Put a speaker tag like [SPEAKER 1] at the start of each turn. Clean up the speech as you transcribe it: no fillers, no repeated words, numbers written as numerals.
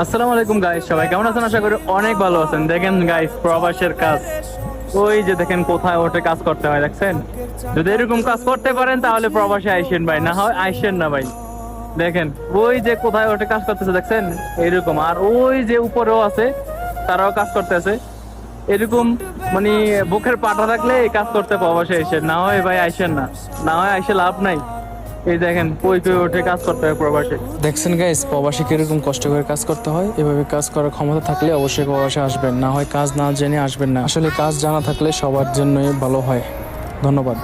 [SPEAKER 1] আসসালামু আলাইকুম গাইস, সবাই কেমন আছেন? আশা করি অনেক ভালো আছেন। দেখেন গাইস, প্রবাসের কাজ ওই যে দেখেন কোথায় ওঠে কাজ করতে হয়, দেখছেন? যদি এরকম কাজ করতে পারেন তাহলে প্রবাসে আইসেন ভাই, না হয় আইসেন না ভাই। দেখেন ওই যে কোথায় ওঠে কাজ করতেছে, দেখছেন? এরকম। আর ওই যে উপরেও আছে, তারাও কাজ করতেছে এরকম। মানে বুকের পাটা থাকলে এই কাজ করতে প্রবাসে আইসেন, না হয় ভাই আইসেন না, না হয় আইসে লাভ নাই। এই দেখেন কই কই ওঠে কাজ করতে হয় প্রবাসে।
[SPEAKER 2] দেখছেন গাইস, প্রবাসী কিরকম কষ্ট করে কাজ করতে হয়। এভাবে কাজ করার ক্ষমতা থাকলে অবশ্যই প্রবাসে আসবেন, না হয় কাজ না জেনে আসবেন না। আসলে কাজ জানা থাকলে সবার জন্যই ভালো হয়। ধন্যবাদ।